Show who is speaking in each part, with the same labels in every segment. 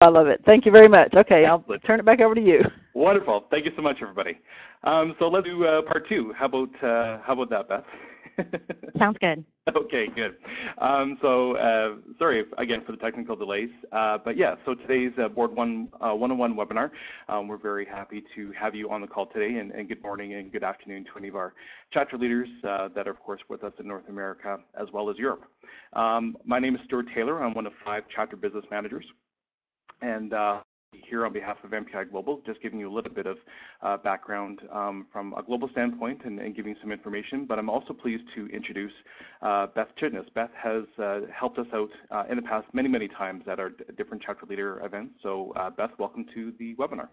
Speaker 1: I love it. Thank you very much. Okay, I'll turn it back over to you.
Speaker 2: Wonderful. Thank you so much, everybody. So let's do part two. How about that, Beth?
Speaker 3: Sounds good.
Speaker 2: Okay, good. Sorry again for the technical delays, but yeah, so today's Board 101 webinar, we're very happy to have you on the call today, and good morning and good afternoon to any of our chapter leaders that are, of course, with us in North America as well as Europe. My name is Stuart Taylor. I'm one of 5 chapter business managers, and here on behalf of MPI Global, just giving you a little bit of background from a global standpoint and giving some information, but I'm also pleased to introduce Beth Chitness. Beth has helped us out in the past many times at our different chapter leader events. So Beth, welcome to the webinar.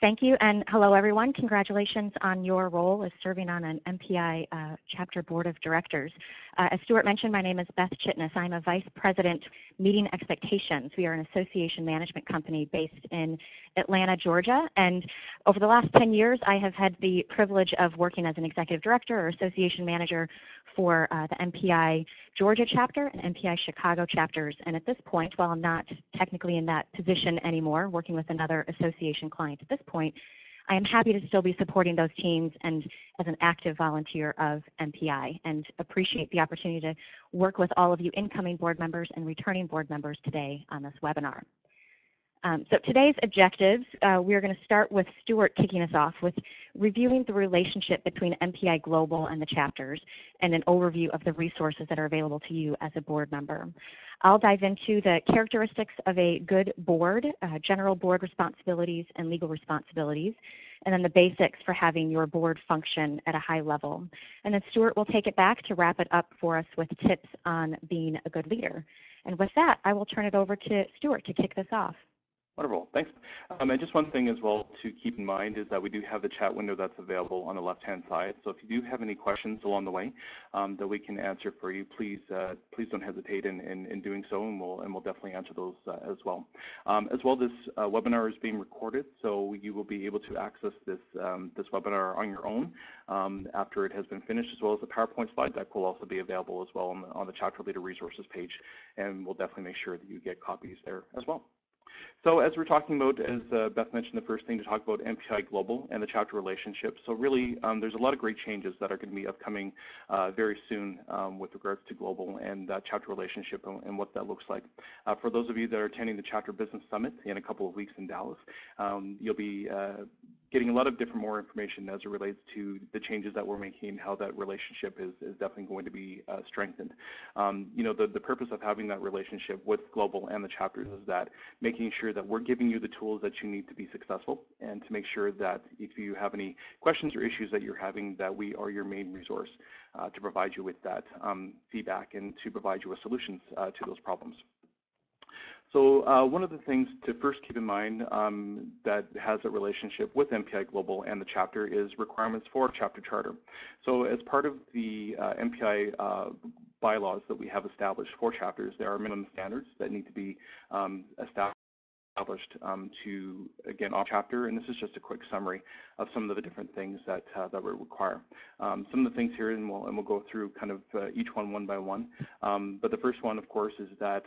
Speaker 3: Thank you, and hello everyone. Congratulations on your role as serving on an MPI chapter board of directors. As Stuart mentioned, my name is Beth Chitness. I'm a Vice President Meeting Expectations. We are an association management company based in Atlanta, Georgia, and over the last 10 years I have had the privilege of working as an executive director or association manager for the MPI Georgia chapter and MPI Chicago chapters. And at this point, while I'm not technically in that position anymore, working with another association client at this point, I am happy to still be supporting those teams and as an active volunteer of MPI, and appreciate the opportunity to work with all of you incoming board members and returning board members today on this webinar. So today's objectives, we are going to start with Stuart kicking us off with reviewing the relationship between MPI Global and the chapters and an overview of the resources that are available to you as a board member. I'll dive into the characteristics of a good board, general board responsibilities and legal responsibilities, and then the basics for having your board function at a high level. And then Stuart will take it back to wrap it up for us with tips on being a good leader. And with that, I will turn it over to Stuart to kick this off.
Speaker 2: Wonderful, thanks. And just one thing as well to keep in mind is that we do have the chat window that's available on the left-hand side. So if you do have any questions along the way that we can answer for you, please don't hesitate in doing so, and we'll definitely answer those as well. This webinar is being recorded, so you will be able to access this webinar on your own after it has been finished, as well as the PowerPoint slide deck will also be available as well on the Chapter Leader Resources page, and we'll definitely make sure that you get copies there as well. So as we're talking about, as Beth mentioned, the first thing to talk about MPI Global and the chapter relationship. So really, there's a lot of great changes that are going to be upcoming very soon with regards to global and chapter relationship and what that looks like. For those of you that are attending the Chapter Business Summit in a couple of weeks in Dallas, you'll be getting a lot of more information as it relates to the changes that we're making and how that relationship is definitely going to be strengthened. The purpose of having that relationship with global and the chapters is that making sure that we're giving you the tools that you need to be successful, and to make sure that if you have any questions or issues that you're having, that we are your main resource to provide you with that feedback and to provide you with solutions to those problems. So one of the things to first keep in mind that has a relationship with MPI Global and the chapter is requirements for chapter charter. So as part of the MPI bylaws that we have established for chapters, there are minimum standards that need to be established to, again, our chapter, and this is just a quick summary of some of the different things that we require. Some of the things here, and we'll go through kind of each one by one, but the first one, of course, is that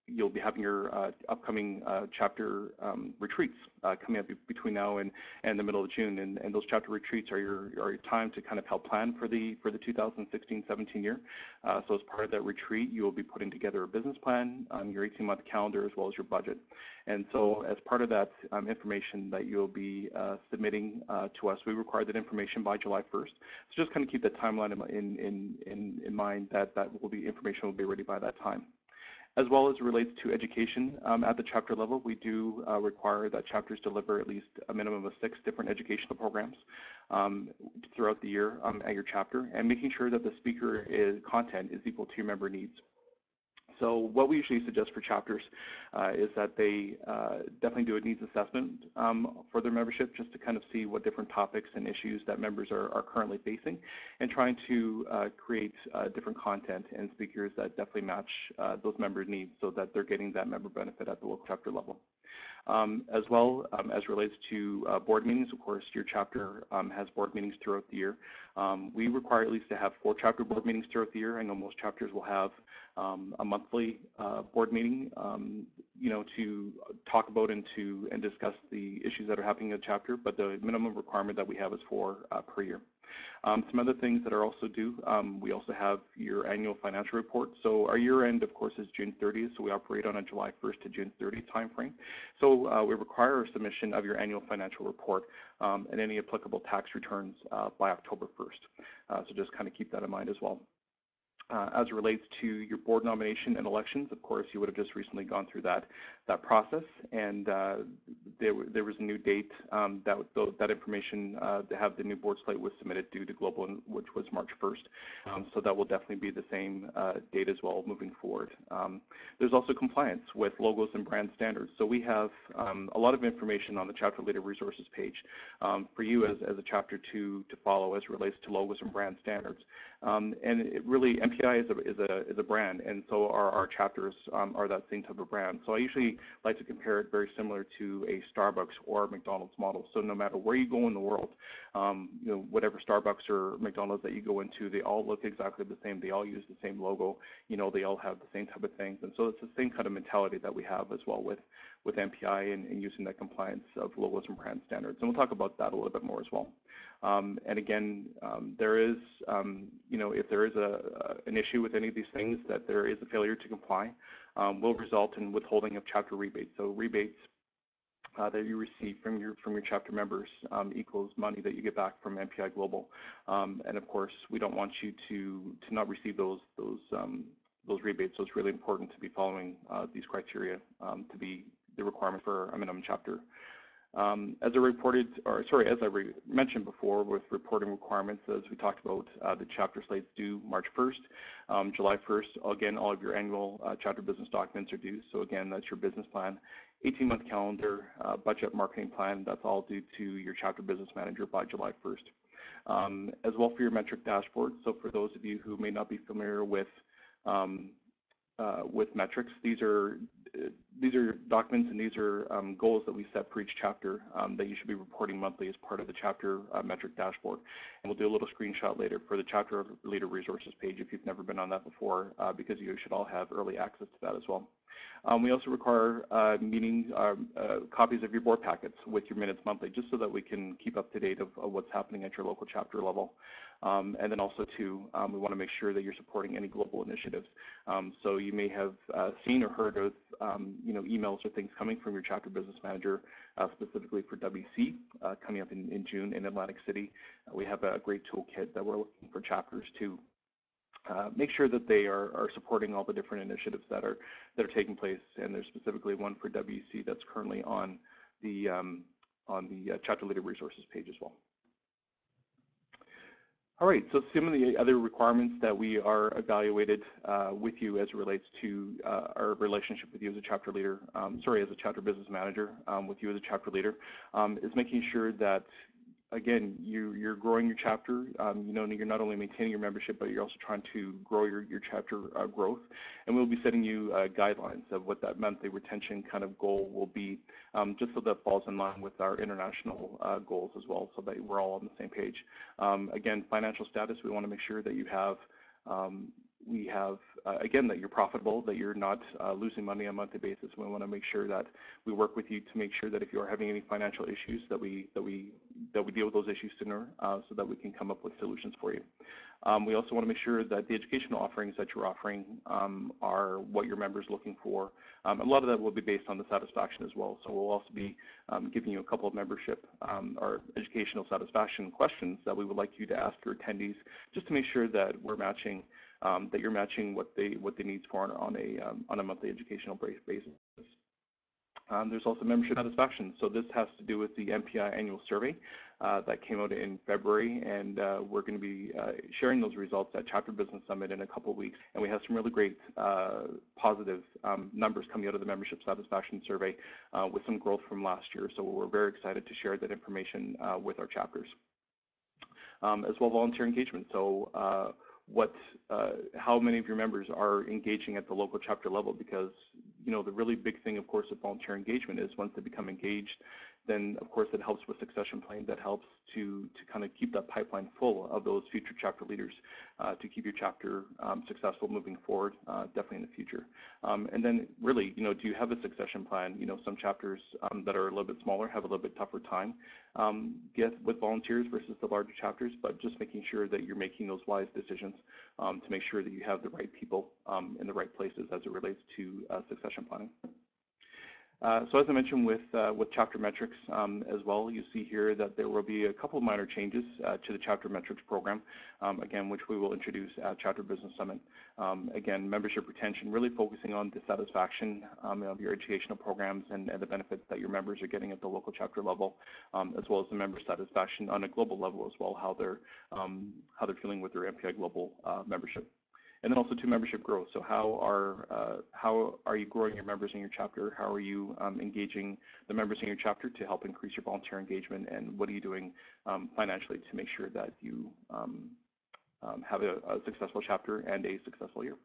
Speaker 2: you'll be having your upcoming chapter retreats coming up between now and the middle of June, and those chapter retreats are your time to kind of help plan for the 2016-17 year. So as part of that retreat, you will be putting together a business plan, your 18-month calendar, as well as your budget. And so as part of that information that you'll be submitting to us, we require that information by July 1st. So just kind of keep that timeline in mind, that information will be ready by that time. As well as it relates to education at the chapter level, we do require that chapters deliver at least a minimum of 6 different educational programs throughout the year at your chapter, and making sure that the speaker content is equal to your member needs. So what we usually suggest for chapters is that they definitely do a needs assessment for their membership, just to kind of see what different topics and issues that members are currently facing, and trying to create different content and speakers that definitely match those member needs, so that they're getting that member benefit at the local chapter level. As well as relates to board meetings, of course, your chapter has board meetings throughout the year. We require at least to have 4 chapter board meetings throughout the year. I know most chapters will have a monthly board meeting, to talk about and discuss the issues that are happening in the chapter, but the minimum requirement that we have is 4 per year. Some other things that are also due, we also have your annual financial report. So our year end, of course, is June 30th, so we operate on a July 1st to June 30th timeframe. So we require a submission of your annual financial report and any applicable tax returns by October 1st. So just kind of keep that in mind as well. As it relates to your board nomination and elections, of course, you would have just recently gone through that process, and there was a new date that information to have the new board slate was submitted due to Global, which was March 1st. So that will definitely be the same date as well moving forward. There's also compliance with logos and brand standards. So we have a lot of information on the Chapter Leader Resources page for you as a chapter to follow as it relates to logos and brand standards. And it really, MPI is a brand, and so our chapters are that same type of brand. So I usually like to compare it very similar to a Starbucks or McDonald's model. So no matter where you go in the world, whatever Starbucks or McDonald's that you go into, they all look exactly the same. They all use the same logo. They all have the same type of things, and so it's the same kind of mentality that we have as well with MPI and using that compliance of logos and brand standards. And we'll talk about that a little bit more as well. And again, there is, if there is an issue with any of these things, that there is a failure to comply, will result in withholding of chapter rebates. So rebates that you receive from your chapter members equals money that you get back from MPI Global. And of course, we don't want you to not receive those rebates. So it's really important to be following these criteria to be the requirement for a minimum chapter. As I mentioned before, with reporting requirements, as we talked about, the chapter slates due March 1st. July 1st, again, all of your annual chapter business documents are due. So again, that's your business plan, 18-month calendar, budget, marketing plan. That's all due to your chapter business manager by July 1st. As well for your metric dashboard. So for those of you who may not be familiar with metrics, these are documents and these are goals that we set for each chapter that you should be reporting monthly as part of the chapter metric dashboard. And we'll do a little screenshot later for the Chapter Leader Resources page if you've never been on that before, because you should all have early access to that as well. We also require copies of your board packets with your minutes monthly, just so that we can keep up to date of what's happening at your local chapter level. And then also, too, we want to make sure that you're supporting any global initiatives. So you may have seen or heard of emails or things coming from your chapter business manager, specifically for WC, coming up in June in Atlantic City. We have a great toolkit that we're looking for chapters to make sure that they are supporting all the different initiatives that are taking place, and there's specifically one for WC that's currently on the Chapter Leader Resources page as well. All right, so some of the other requirements that we are evaluated with you as it relates to our relationship with you as a chapter leader, as a chapter business manager, with you as a chapter leader, is making sure that, again, you're growing your chapter. You're not only maintaining your membership, but you're also trying to grow your chapter growth. And we'll be setting you guidelines of what that monthly retention kind of goal will be, just so that falls in line with our international goals as well, so that we're all on the same page. Again, financial status, we want to make sure that you have again, that you're profitable, that you're not losing money on a monthly basis. We want to make sure that we work with you to make sure that if you are having any financial issues, that we deal with those issues sooner, so that we can come up with solutions for you. We also want to make sure that the educational offerings that you're offering are what your members are looking for. A lot of that will be based on the satisfaction as well. So we'll also be giving you a couple of membership or educational satisfaction questions that we would like you to ask your attendees, just to make sure that we're matching that you're matching what they need for on a monthly educational basis. There's also membership satisfaction. So this has to do with the MPI annual survey that came out in February, and we're going to be sharing those results at Chapter Business Summit in a couple of weeks. And we have some really great positive numbers coming out of the membership satisfaction survey with some growth from last year. So we're very excited to share that information with our chapters. As well, volunteer engagement. So how many of your members are engaging at the local chapter level, because the really big thing, of course, of volunteer engagement is once they become engaged, then of course it helps with succession planning. That helps to kind of keep that pipeline full of those future chapter leaders to keep your chapter successful moving forward, definitely in the future. And then really, do you have a succession plan? Some chapters that are a little bit smaller have a little bit tougher time with volunteers versus the larger chapters, but just making sure that you're making those wise decisions to make sure that you have the right people in the right places as it relates to succession planning. So as I mentioned with chapter metrics as well, you see here that there will be a couple of minor changes to the chapter metrics program, again, which we will introduce at Chapter Business Summit. Again, membership retention, really focusing on the satisfaction of your educational programs and the benefits that your members are getting at the local chapter level, as well as the member satisfaction on a global level as well, how they're feeling with their MPI Global membership. And then also to membership growth. So how are you growing your members in your chapter? How are you engaging the members in your chapter to help increase your volunteer engagement? And what are you doing financially to make sure that you have a successful chapter and a successful year?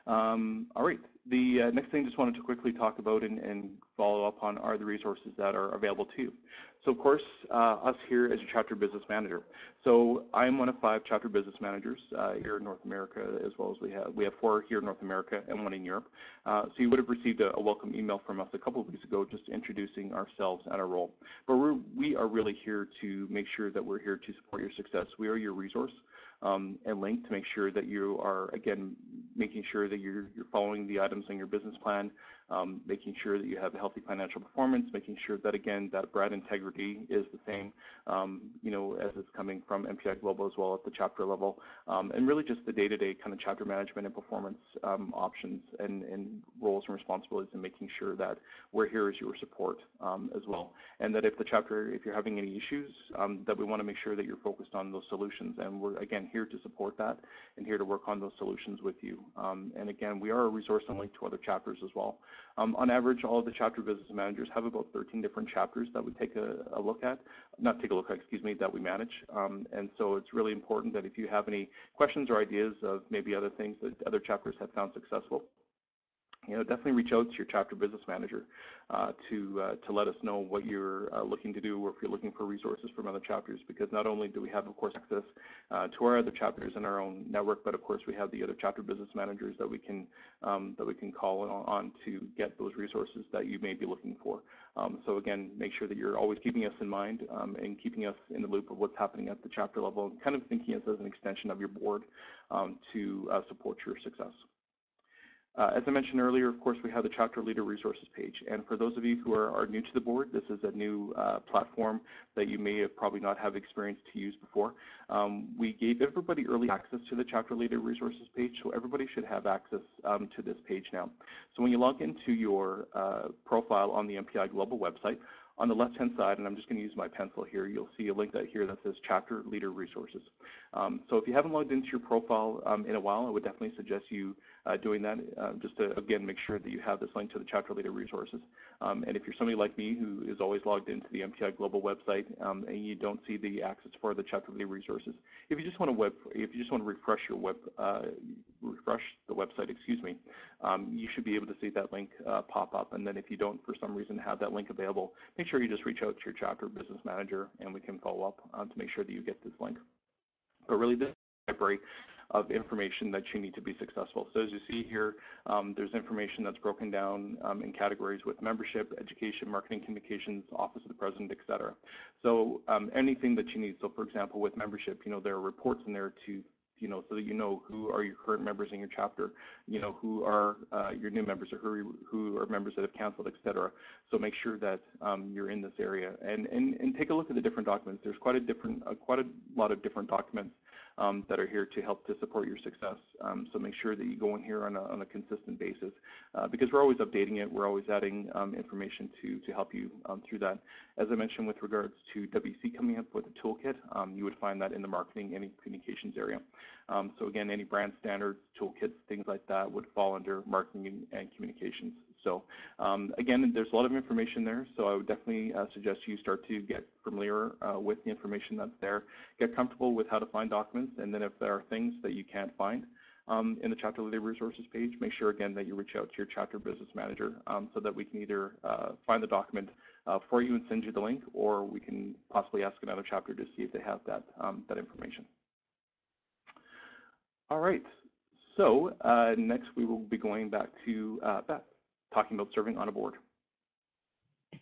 Speaker 2: All right, the next thing I just wanted to quickly talk about and follow up on are the resources that are available to you. So of course, us here as your chapter business manager. So I'm one of 5 chapter business managers here in North America, as well as we have 4 here in North America and 1 in Europe. So you would have received a welcome email from us a couple of weeks ago just introducing ourselves and our role. But we are really here to make sure that we're here to support your success. We are your resource and link to make sure that you are, again, making sure that you're following the items in your business plan, making sure that you have a healthy financial performance, making sure that, again, that brand integrity is the same, as it's coming from MPI Global as well at the chapter level, and really just the day-to-day kind of chapter management and performance options and roles and responsibilities, and making sure that we're here as your support as well. And that if you're having any issues, that we want to make sure that you're focused on those solutions. And we're, again, here to support that and here to work on those solutions with you. And again, we are a resource and link to other chapters as well. On average, all of the chapter business managers have about 13 different chapters that we take a look at, that we manage. And so it's really important that if you have any questions or ideas of maybe other things that other chapters have found successful, definitely reach out to your chapter business manager to let us know what you're looking to do, or if you're looking for resources from other chapters, because not only do we have, of course, access to our other chapters in our own network, but of course we have the other chapter business managers that we can call on to get those resources that you may be looking for. So again, make sure that you're always keeping us in mind and keeping us in the loop of what's happening at the chapter level, and kind of thinking us as an extension of your board to support your success. As I mentioned earlier, of course, we have the Chapter Leader Resources page. And for those of you who are new to the board, this is a new platform that you may have probably not have experience to use before. We gave everybody early access to the Chapter Leader Resources page, so everybody should have access to this page now. So when you log into your profile on the MPI Global website, on the left-hand side, and I'm just going to use my pencil here, you'll see a link here that says Chapter Leader Resources. So if you haven't logged into your profile in a while, I would definitely suggest you doing that, just to, again, make sure that you have this link to the Chapter Leader Resources. And if you're somebody like me who is always logged into the MPI Global website and you don't see the access for the Chapter Leader Resources, if you just want to refresh the website, you should be able to see that link pop up. And then if you don't, for some reason, have that link available, make sure you just reach out to your chapter business manager and we can follow up to make sure that you get this link. But really, this is a library of information that you need to be successful. So as you see here, there's information that's broken down in categories with membership, education, marketing, communications, office of the president, et cetera. So anything that you need. So for example, with membership, there are reports in there to so that you know who are your current members in your chapter, who are your new members, or who are members that have canceled, et cetera. So make sure that you're in this area and take a look at the different documents. There's quite a lot of different documents that are here to help to support your success. So make sure that you go in here on a consistent basis because we're always updating it. We're always adding information to help you through that. As I mentioned with regards to WC coming up with a toolkit, you would find that in the marketing and communications area. So again, any brand standards, toolkits, things like that would fall under marketing and communications. So again, there's a lot of information there, so I would definitely suggest you start to get familiar with the information that's there, get comfortable with how to find documents, and then if there are things that you can't find, in the Chapter Leader Resources page. Make sure, again, that you reach out to your chapter business manager so that we can either find the document for you and send you the link, or we can possibly ask another chapter to see if they have that, that information. All right, so next we will be going back to Beth, talking about serving on a board.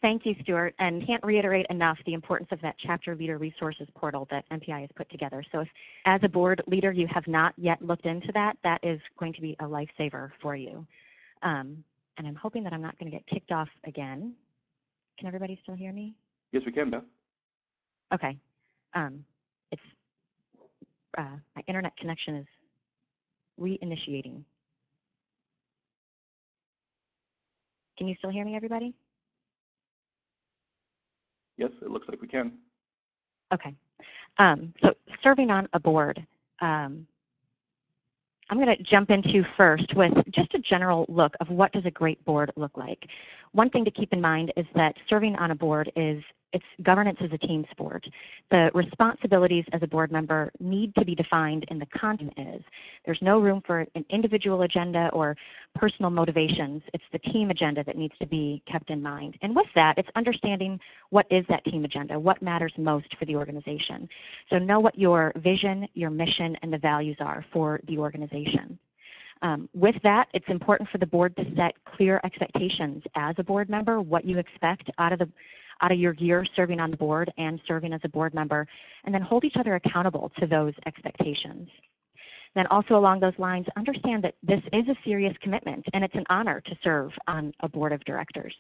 Speaker 3: Thank you, Stuart, and can't reiterate enough the importance of that Chapter Leader Resources portal that MPI has put together. So if, as a board leader, you have not yet looked into that, that is going to be a lifesaver for you. And I'm hoping that I'm not going to get kicked off again. Can everybody still hear me?
Speaker 2: Yes, we can, Beth.
Speaker 3: Okay. It's my internet connection is reinitiating. Can you still hear me, everybody?
Speaker 2: Yes, it looks like we can.
Speaker 3: Okay. So serving on a board. I'm going to jump into first with just a general look of what does a great board look like. One thing to keep in mind is that serving on a board is governance is a team sport. The responsibilities as a board member need to be defined in the content is. There's no room for an individual agenda or personal motivations. It's the team agenda that needs to be kept in mind. And with that, it's understanding what is that team agenda, what matters most for the organization. So know what your vision, your mission, and the values are for the organization. With that, it's important for the board to set clear expectations as a board member, what you expect out of your year serving on the board and serving as a board member, and then hold each other accountable to those expectations. Then also along those lines, understand that this is a serious commitment and it's an honor to serve on a board of directors.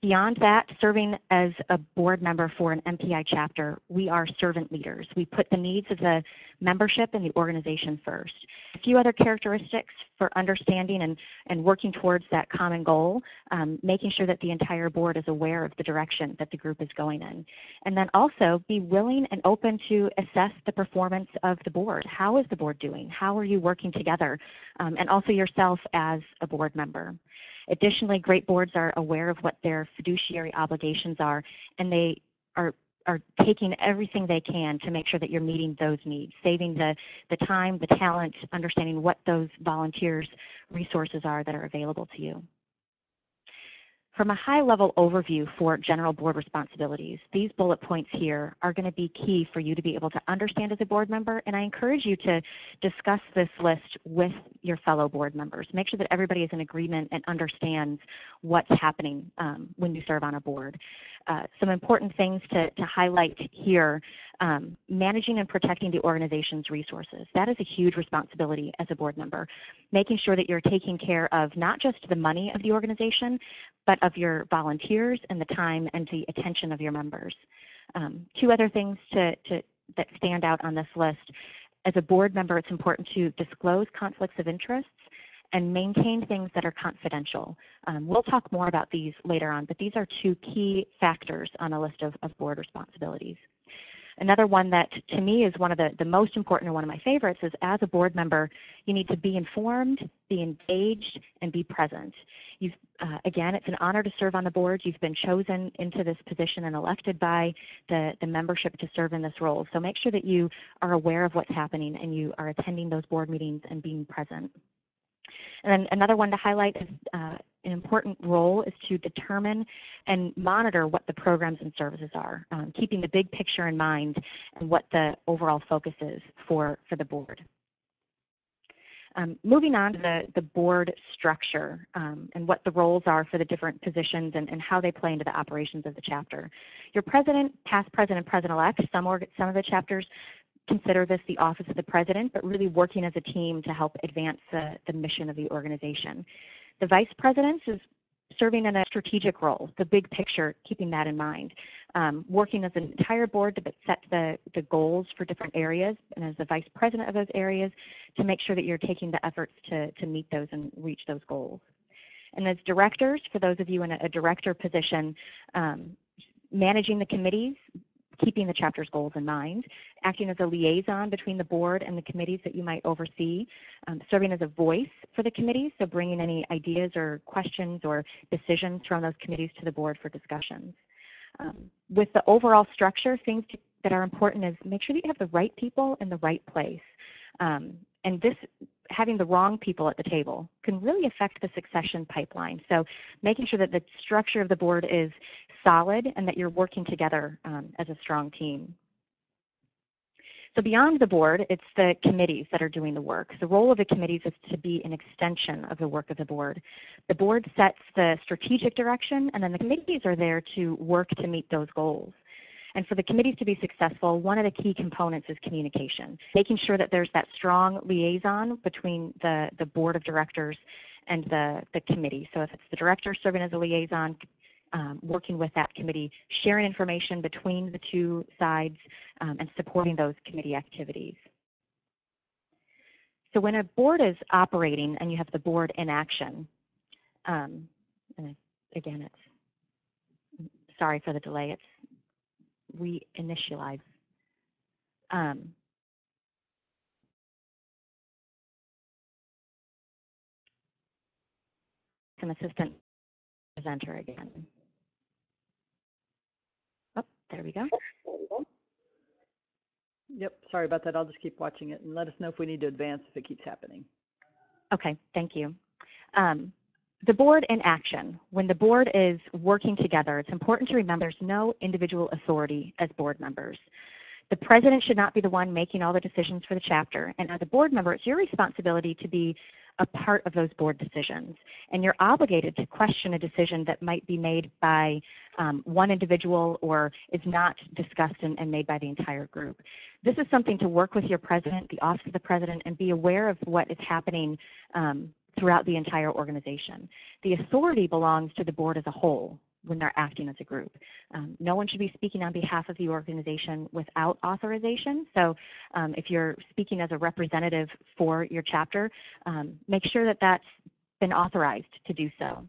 Speaker 3: Beyond that, serving as a board member for an MPI chapter, we are servant leaders. We put the needs of the membership and the organization first. A few other characteristics for understanding and working towards that common goal, making sure that the entire board is aware of the direction that the group is going in. And then also be willing and open to assess the performance of the board. How is the board doing? How are you working together? And also yourself as a board member. Additionally, great boards are aware of what their fiduciary obligations are, and they are taking everything they can to make sure that you're meeting those needs, saving the time, the talent, understanding what those volunteers' resources are that are available to you. From a high-level overview for general board responsibilities, these bullet points here are going to be key for you to be able to understand as a board member, and I encourage you to discuss this list with your fellow board members. Make sure that everybody is in agreement and understands what's happening when you serve on a board. Some important things to highlight here, managing and protecting the organization's resources. That is a huge responsibility as a board member, making sure that you're taking care of not just the money of the organization, but of your volunteers and the time and the attention of your members. Two other things that stand out on this list. As a board member, it's important to disclose conflicts of interest and maintain things that are confidential. We'll talk more about these later on, but these are two key factors on a list of board responsibilities. Another one that to me is one of the most important and one of my favorites is as a board member, you need to be informed, be engaged, and be present. Again, it's an honor to serve on the board. You've been chosen into this position and elected by the membership to serve in this role. So make sure that you are aware of what's happening and you are attending those board meetings and being present. And then another one to highlight is an important role is to determine and monitor what the programs and services are, keeping the big picture in mind and what the overall focus is for the board. Moving on to the board structure and what the roles are for the different positions and how they play into the operations of the chapter. Your president, past president, president-elect, some of the chapters consider this the office of the president, but really working as a team to help advance the mission of the organization. The vice president is serving in a strategic role, the big picture, keeping that in mind, working as an entire board to set the goals for different areas, and as the vice president of those areas, to make sure that you're taking the efforts to meet those and reach those goals. And as directors, for those of you in a director position, managing the committees, keeping the chapter's goals in mind, acting as a liaison between the board and the committees that you might oversee, serving as a voice for the committees, so bringing any ideas or questions or decisions from those committees to the board for discussions. With the overall structure, things that are important is make sure that you have the right people in the right place. And this, having the wrong people at the table can really affect the succession pipeline. So making sure that the structure of the board is solid and that you're working together as a strong team. So beyond the board, it's the committees that are doing the work. The role of the committees is to be an extension of the work of the board. The board sets the strategic direction, and then the committees are there to work to meet those goals. And for the committees to be successful, one of the key components is communication, making sure that there's that strong liaison between the board of directors and the committee. So if it's the director serving as a liaison, working with that committee, sharing information between the two sides, and supporting those committee activities. So when a board is operating and you have the board in action, and again, it's, sorry for the delay, it's reinitialize. An assistant presenter again. Oh, there we go.
Speaker 1: Yep, sorry about that. I'll just keep watching it and let us know if we need to advance if it keeps happening.
Speaker 3: Okay, thank you. The board in action. When the board is working together, it's important to remember there's no individual authority as board members. The president should not be the one making all the decisions for the chapter, and as a board member, it's your responsibility to be a part of those board decisions. And you're obligated to question a decision that might be made by one individual or is not discussed and made by the entire group. This is something to work with your president, the office of the president, and be aware of what is happening throughout the entire organization. The authority belongs to the board as a whole when they're acting as a group. No one should be speaking on behalf of the organization without authorization. So if you're speaking as a representative for your chapter, make sure that that's been authorized to do so.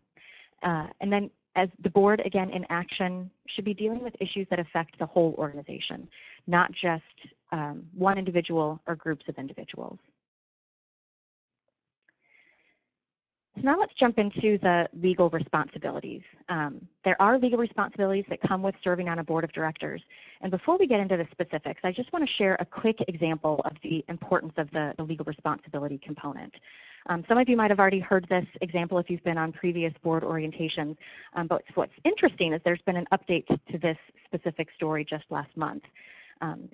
Speaker 3: And then as the board, again, in action, should be dealing with issues that affect the whole organization, not just one individual or groups of individuals. So now let's jump into the legal responsibilities. There are legal responsibilities that come with serving on a board of directors. And before we get into the specifics, I just want to share a quick example of the importance of the legal responsibility component. Some of you might have already heard this example if you've been on previous board orientations, but what's interesting is there's been an update to this specific story just last month.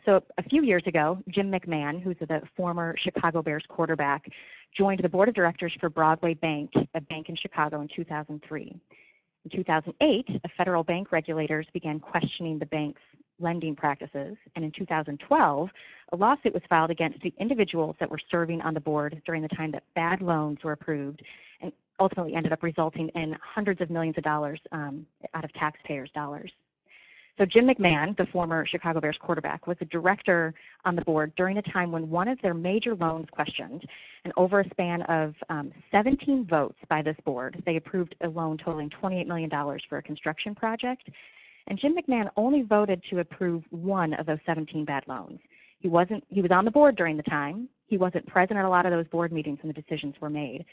Speaker 3: So a few years ago, Jim McMahon, who's the former Chicago Bears quarterback, joined the board of directors for Broadway Bank, a bank in Chicago, in 2003. In 2008, federal bank regulators began questioning the bank's lending practices, and in 2012, a lawsuit was filed against the individuals that were serving on the board during the time that bad loans were approved, and ultimately ended up resulting in hundreds of millions of dollars out of taxpayers' dollars. So Jim McMahon, the former Chicago Bears quarterback, was a director on the board during a time when one of their major loans questioned, and over a span of 17 votes by this board, they approved a loan totaling $28 million for a construction project. And Jim McMahon only voted to approve one of those 17 bad loans. He was on the board during the time. He wasn't present at a lot of those board meetings when the decisions were made.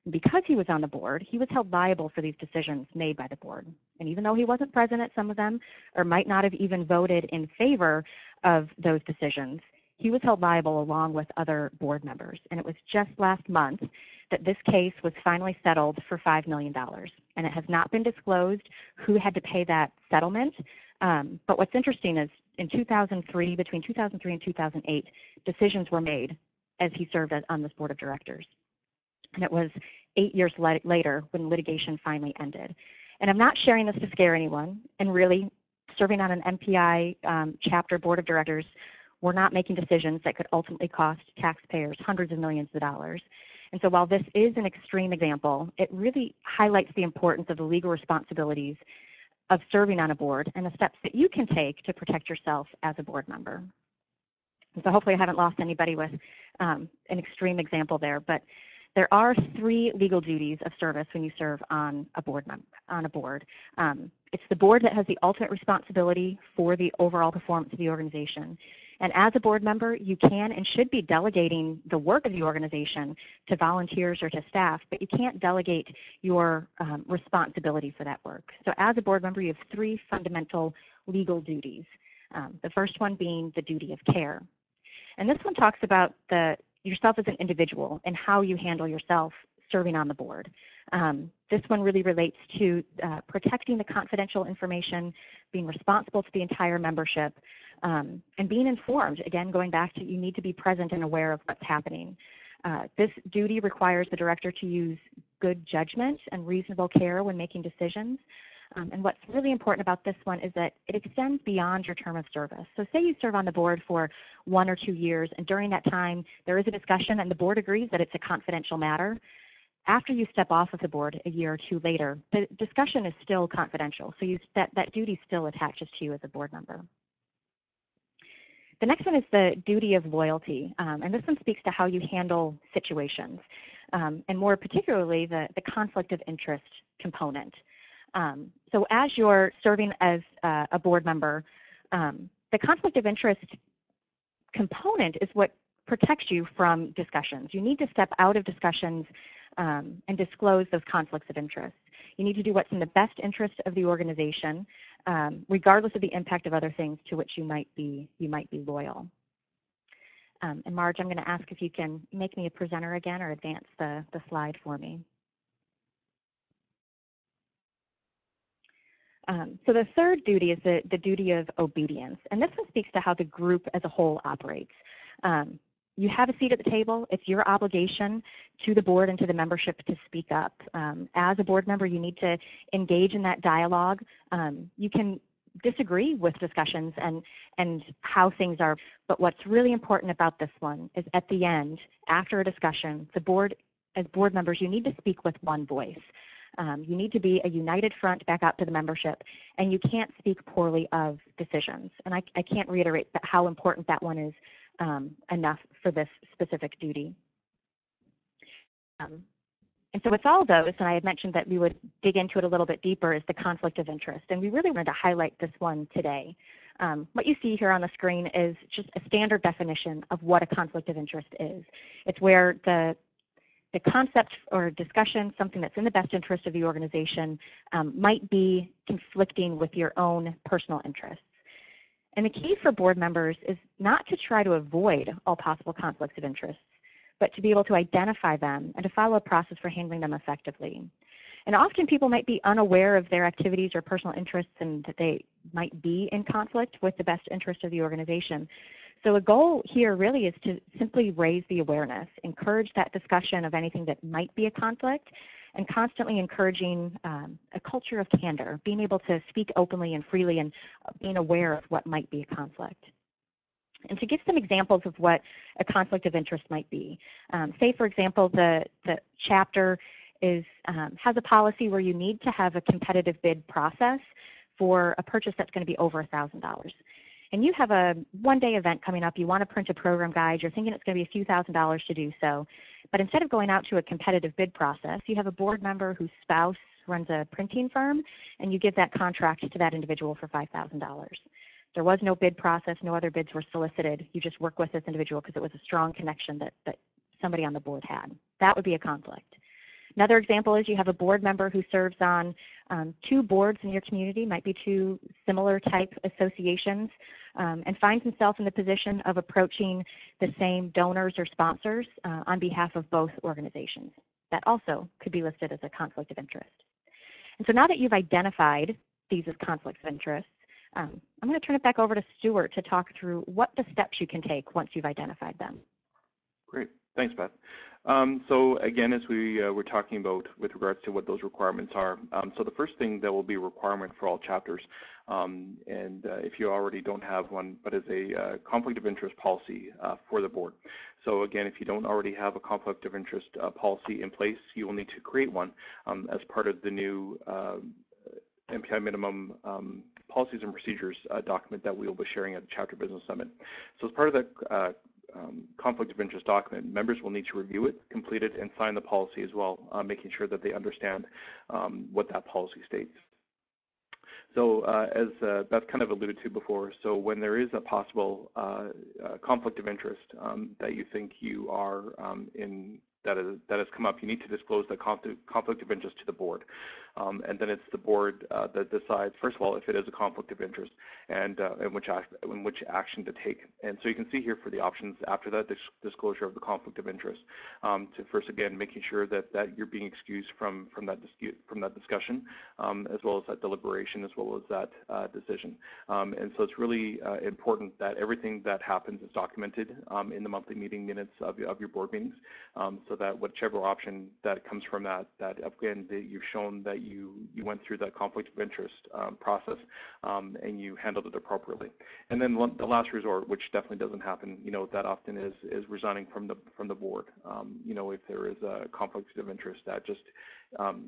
Speaker 3: Because he was on the board, he was held liable for these decisions made by the board. And even though he wasn't present at some of them, or might not have even voted in favor of those decisions, he was held liable along with other board members. And it was just last month that this case was finally settled for $5 million. And it has not been disclosed who had to pay that settlement. But what's interesting is in 2003, between 2003 and 2008, decisions were made as he served on this board of directors. And it was 8 years later when litigation finally ended. And I'm not sharing this to scare anyone. And really, serving on an MPI chapter board of directors, we're not making decisions that could ultimately cost taxpayers hundreds of millions of dollars. And so while this is an extreme example, it really highlights the importance of the legal responsibilities of serving on a board and the steps that you can take to protect yourself as a board member. And so hopefully I haven't lost anybody with an extreme example there, but there are 3 legal duties of service when you serve on a board. It's the board that has the ultimate responsibility for the overall performance of the organization. And as a board member, you can and should be delegating the work of the organization to volunteers or to staff, but you can't delegate your responsibility for that work. So as a board member, you have 3 fundamental legal duties. The first one being the duty of care. And this one talks about the yourself as an individual and how you handle yourself serving on the board. This one really relates to protecting the confidential information, being responsible to the entire membership, and being informed. Again, going back to, you need to be present and aware of what's happening. This duty requires the director to use good judgment and reasonable care when making decisions. And what's really important about this one is that it extends beyond your term of service. So say you serve on the board for 1 or 2 years, and during that time there is a discussion and the board agrees that it's a confidential matter. After you step off of the board a year or 2 later, the discussion is still confidential. So that duty still attaches to you as a board member. The next one is the duty of loyalty, and this one speaks to how you handle situations, and more particularly the conflict of interest component. So as you're serving as a board member, the conflict of interest component is what protects you from discussions. You need to step out of discussions and disclose those conflicts of interest. You need to do what's in the best interest of the organization, regardless of the impact of other things to which you might be loyal. And Marge, I'm going to ask if you can make me a presenter again or advance the slide for me. So the third duty is the duty of obedience, and this one speaks to how the group as a whole operates. You have a seat at the table. It's your obligation to the board and to the membership to speak up. As a board member, you need to engage in that dialogue. You can disagree with discussions and how things are, but what's really important about this one is at the end, after a discussion, the board, as board members, you need to speak with one voice. You need to be a united front back out to the membership, and you can't speak poorly of decisions. And I can't reiterate how important that one is enough for this specific duty. And so with all those, and I had mentioned that we would dig into it a little bit deeper, is the conflict of interest. And we really wanted to highlight this one today. What you see here on the screen is just a standard definition of what a conflict of interest is. It's where the concept or discussion, something that's in the best interest of the organization, might be conflicting with your own personal interests. And the key for board members is not to try to avoid all possible conflicts of interest, but to be able to identify them and to follow a process for handling them effectively. And often people might be unaware of their activities or personal interests and that they might be in conflict with the best interest of the organization. So the goal here really is to simply raise the awareness, encourage that discussion of anything that might be a conflict, and constantly encouraging a culture of candor, being able to speak openly and freely and being aware of what might be a conflict. And to give some examples of what a conflict of interest might be, say, for example, the chapter has a policy where you need to have a competitive bid process for a purchase that's going to be over $1,000. And you have a one-day event coming up, you want to print a program guide, you're thinking it's going to be a few $1,000s to do so. But instead of going out to a competitive bid process, you have a board member whose spouse runs a printing firm, and you give that contract to that individual for $5,000. There was no bid process, no other bids were solicited. You just work with this individual because it was a strong connection that somebody on the board had. That would be a conflict. Another example is you have a board member who serves on 2 boards in your community, might be 2 similar type associations, and finds himself in the position of approaching the same donors or sponsors on behalf of both organizations. That also could be listed as a conflict of interest. And so now that you've identified these as conflicts of interest, I'm going to turn it back over to Stuart to talk through what the steps you can take once you've identified them.
Speaker 2: Great. Thanks, Beth. So again, as we were talking about with regards to what those requirements are, so the first thing that will be a requirement for all chapters, and if you already don't have one, but is a conflict of interest policy for the board. So again, if you don't already have a conflict of interest policy in place, you will need to create one as part of the new MPI minimum policies and procedures document that we will be sharing at the Chapter Business Summit. So as part of that conflict of interest document, members will need to review it, complete it, and sign the policy as well, making sure that they understand what that policy states. So as Beth kind of alluded to before, so when there is a possible conflict of interest that you think you are in has come up, you need to disclose the conflict of interest to the board. And then it's the board that decides, first of all, if it is a conflict of interest and which action to take. And so you can see here for the options after that disclosure of the conflict of interest, to first, again, making sure that you're being excused from that discussion, as well as that deliberation, as well as that decision. And so it's really important that everything that happens is documented in the monthly meeting minutes of your board meetings, so that whichever option that comes from that again, you've shown that you went through that conflict of interest process, and you handled it appropriately. And then the last resort, which definitely doesn't happen, that often is resigning from the board. If there is a conflict of interest that just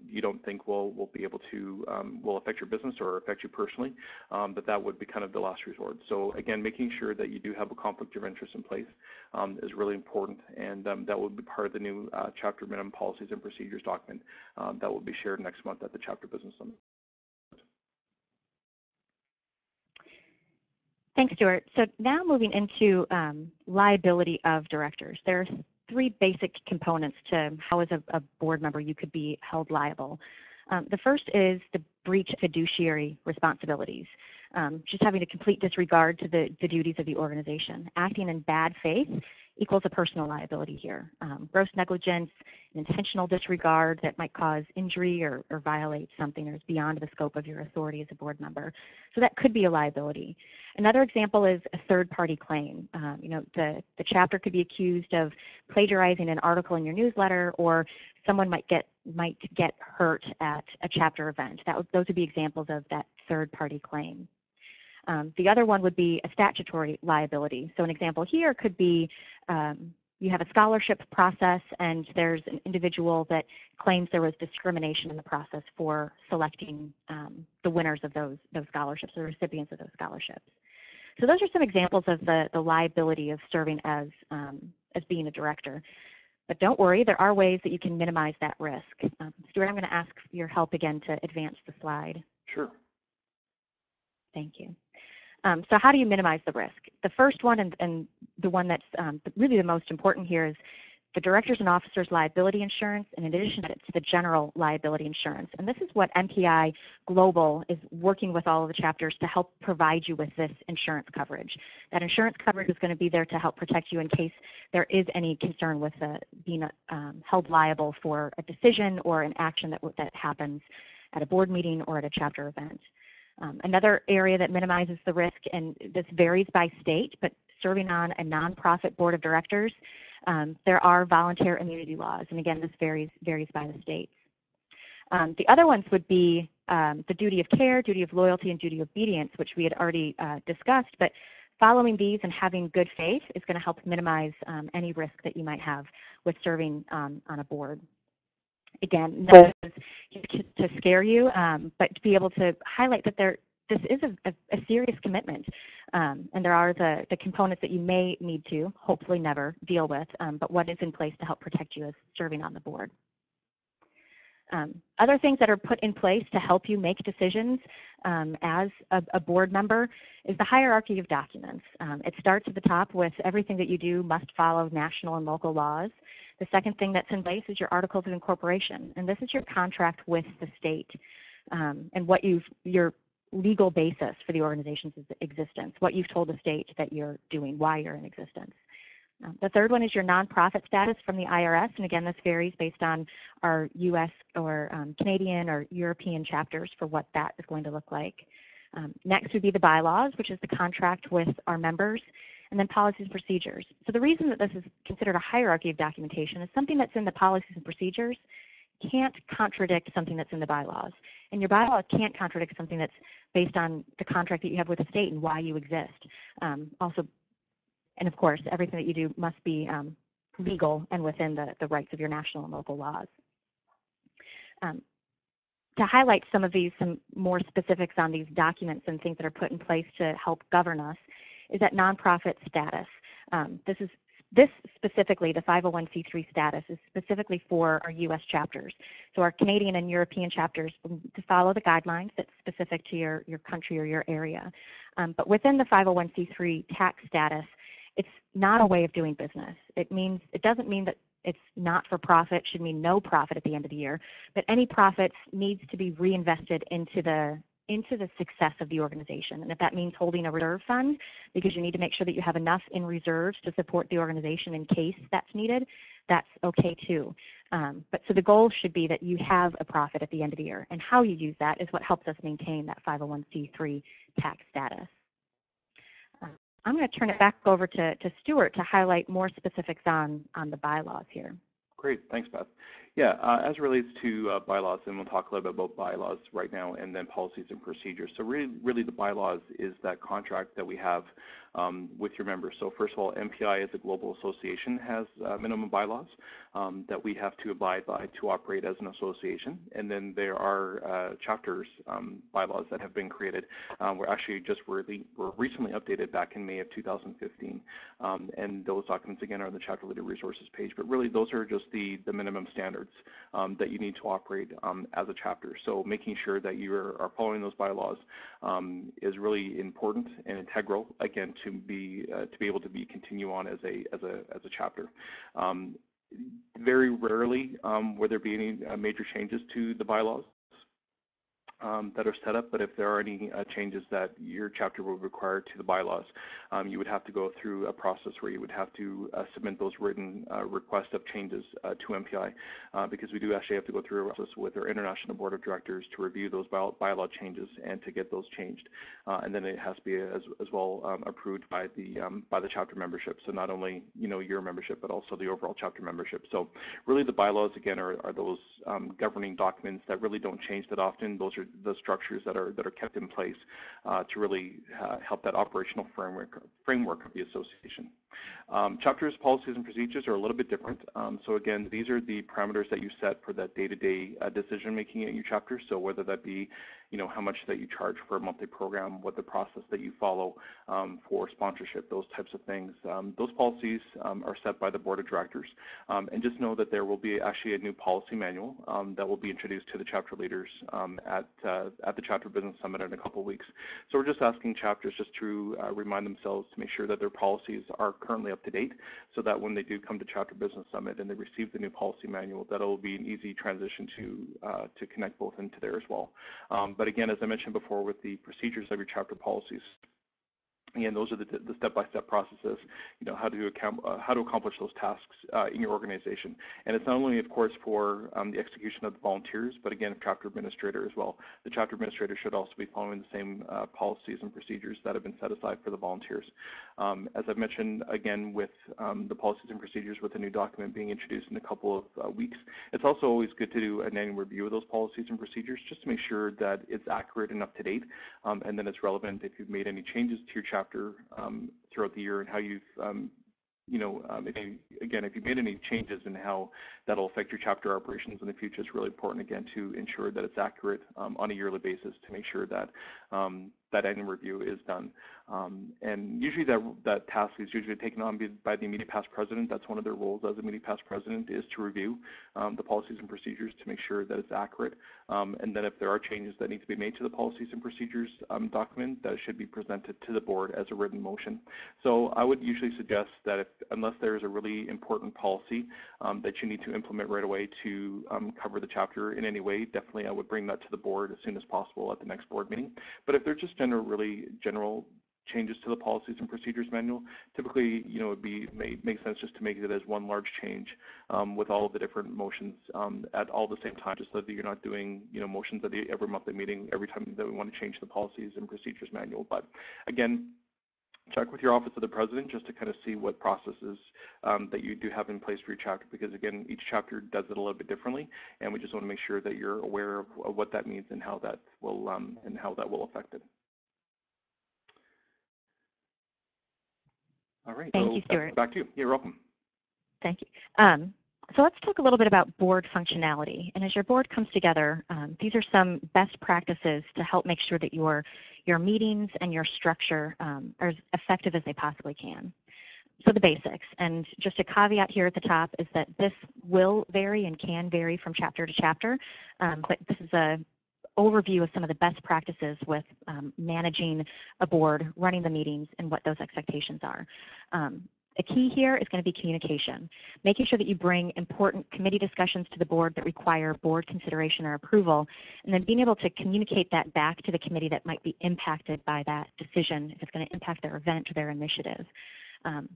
Speaker 2: you don't think will be able to will affect your business or affect you personally, that would be kind of the last resort. So again, making sure that you do have a conflict of interest in place is really important, and that will be part of the new chapter minimum policies and procedures document that will be shared next month at the Chapter Business Summit.
Speaker 3: Thanks, Stuart. So now moving into liability of directors. There are three basic components to how, as a board member, you could be held liable. The first is the breach of fiduciary responsibilities, just having a complete disregard to the duties of the organization. Acting in bad faith equals a personal liability here. Gross negligence, an intentional disregard that might cause injury or violate something or is beyond the scope of your authority as a board member. So that could be a liability. Another example is a third-party claim. The chapter could be accused of plagiarizing an article in your newsletter, or someone might get hurt at a chapter event. Those would be examples of that third-party claim. The other one would be a statutory liability. So an example here could be you have a scholarship process and there's an individual that claims there was discrimination in the process for selecting the winners of those scholarships, the recipients of those scholarships. So those are some examples of the liability of serving as being a director. But don't worry, there are ways that you can minimize that risk. Stuart, I'm going to ask your help again to advance the slide.
Speaker 2: Sure.
Speaker 3: Thank you. So how do you minimize the risk? The first one, and the one that's really the most important here, is the directors and officers liability insurance, and in addition to the general liability insurance. And this is what MPI Global is working with all of the chapters to help provide you with this insurance coverage. That insurance coverage is going to be there to help protect you in case there is any concern with being held liable for a decision or an action that happens at a board meeting or at a chapter event. Another area that minimizes the risk, and this varies by state, but serving on a nonprofit board of directors, there are volunteer immunity laws, and again, this varies by the states. The other ones would be the duty of care, duty of loyalty, and duty of obedience, which we had already discussed, but following these and having good faith is going to help minimize any risk that you might have with serving on a board. Again, not to scare you, but to be able to highlight that this is a serious commitment, and there are the components that you may need to, hopefully never, deal with, but what is in place to help protect you as serving on the board. Other things that are put in place to help you make decisions as a board member is the hierarchy of documents. It starts at the top with everything that you do must follow national and local laws. The second thing that's in place is your articles of incorporation, and this is your contract with the state and what your legal basis for the organization's existence, what you've told the state that you're doing, why you're in existence. The third one is your nonprofit status from the IRS, and again, this varies based on our U.S. or Canadian or European chapters for what that is going to look like. Next would be the bylaws, which is the contract with our members, and then policies and procedures. So the reason that this is considered a hierarchy of documentation is something that's in the policies and procedures can't contradict something that's in the bylaws. And your bylaws can't contradict something that's based on the contract that you have with the state and why you exist. And of course, everything that you do must be legal and within the rights of your national and local laws. To highlight some more specifics on these documents and things that are put in place to help govern us is that nonprofit status. This specifically, the 501c3 status, is specifically for our U.S. chapters. So our Canadian and European chapters to follow the guidelines that's specific to your country or your area. But within the 501c3 tax status, it's not a way of doing business. It doesn't mean that It's not for profit, should mean no profit at the end of the year, but any profits needs to be reinvested into the success of the organization. And if that means holding a reserve fund because you need to make sure that you have enough in reserves to support the organization in case that's needed, that's okay too. But so the goal should be that you have a profit at the end of the year, and how you use that is what helps us maintain that 501c3 tax status. I'm going to turn it back over to Stuart to highlight more specifics on the bylaws here.
Speaker 2: Great, thanks, Beth. Yeah, as it relates to bylaws, and we'll talk a little bit about bylaws right now, and then policies and procedures. So really the bylaws is that contract that we have with your members. So first of all, MPI as a global association has minimum bylaws that we have to abide by to operate as an association. And then there are chapters bylaws that have been created. We're actually were recently updated back in May of 2015. And those documents, again, are on the chapter leader resources page. But really, those are just the minimum standards that you need to operate as a chapter. So making sure that you are following those bylaws is really important and integral, again, to be able to continue on as a chapter. Very rarely will there be any major changes to the bylaws that are set up, but if there are any changes that your chapter will require to the bylaws, you would have to go through a process where you would have to submit those written requests of changes to MPI, because we do actually have to go through a process with our International Board of Directors to review those bylaw changes and to get those changed. And then it has to be as well approved by the chapter membership. So not only your membership, but also the overall chapter membership. So really the bylaws, again, are those governing documents that really don't change that often. Those are the structures that are kept in place to really help that operational framework of the association. Chapters, policies, and procedures are a little bit different. So again, these are the parameters that you set for that day-to-day decision making at your chapter. So whether that be how much that you charge for a monthly program, what the process that you follow for sponsorship, those types of things. Those policies are set by the board of directors. And just know that there will be actually a new policy manual that will be introduced to the chapter leaders at the Chapter Business Summit in a couple of weeks. So we're just asking chapters just to remind themselves to make sure that their policies are currently up to date, so that when they do come to Chapter Business Summit and they receive the new policy manual, that it will be an easy transition to connect both into there as well. But again, as I mentioned before, with the procedures of your chapter policies, again, those are the step-by-step processes, how to accomplish those tasks in your organization. And it's not only, of course, for the execution of the volunteers, but again, chapter administrator as well. The chapter administrator should also be following the same policies and procedures that have been set aside for the volunteers. As I've mentioned, again, with the policies and procedures with the new document being introduced in a couple of weeks, it's also always good to do an annual review of those policies and procedures just to make sure that it's accurate and up to date, and then it's relevant if you've made any changes to your chapter throughout the year, and how you've, if you made any changes in how that'll affect your chapter operations in the future, it's really important, again, to ensure that it's accurate on a yearly basis to make sure that that annual review is done. And usually that task is usually taken on by the immediate past president. That's one of their roles as immediate past president, is to review the policies and procedures to make sure that it's accurate. And then if there are changes that need to be made to the policies and procedures document, that should be presented to the board as a written motion. So I would usually suggest that unless there is a really important policy that you need to implement right away to cover the chapter in any way, definitely I would bring that to the board as soon as possible at the next board meeting. But if they're just really general changes to the policies and procedures manual, typically, it makes sense just to make it as one large change with all of the different motions at all the same time, just so that you're not doing, motions at every monthly meeting every time that we want to change the policies and procedures manual. But again, check with your Office of the President just to kind of see what processes that you do have in place for your chapter, because again, each chapter does it a little bit differently, and we just want to make sure that you're aware of what that means and how that will affect it. All right.
Speaker 3: Thank you, Stuart.
Speaker 2: Back to you. You're welcome.
Speaker 3: Thank you. So let's talk a little bit about board functionality. And as your board comes together, these are some best practices to help make sure that your meetings and your structure are as effective as they possibly can. So the basics, and just a caveat here at the top is that this will vary and can vary from chapter to chapter, but this is an overview of some of the best practices with managing a board, running the meetings, and what those expectations are. The key here is going to be communication, making sure that you bring important committee discussions to the board that require board consideration or approval, and then being able to communicate that back to the committee that might be impacted by that decision, if it's going to impact their event or their initiative.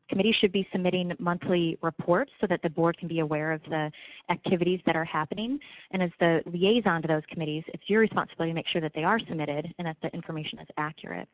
Speaker 3: Committees should be submitting monthly reports so that the board can be aware of the activities that are happening. And as the liaison to those committees, it's your responsibility to make sure that they are submitted and that the information is accurate.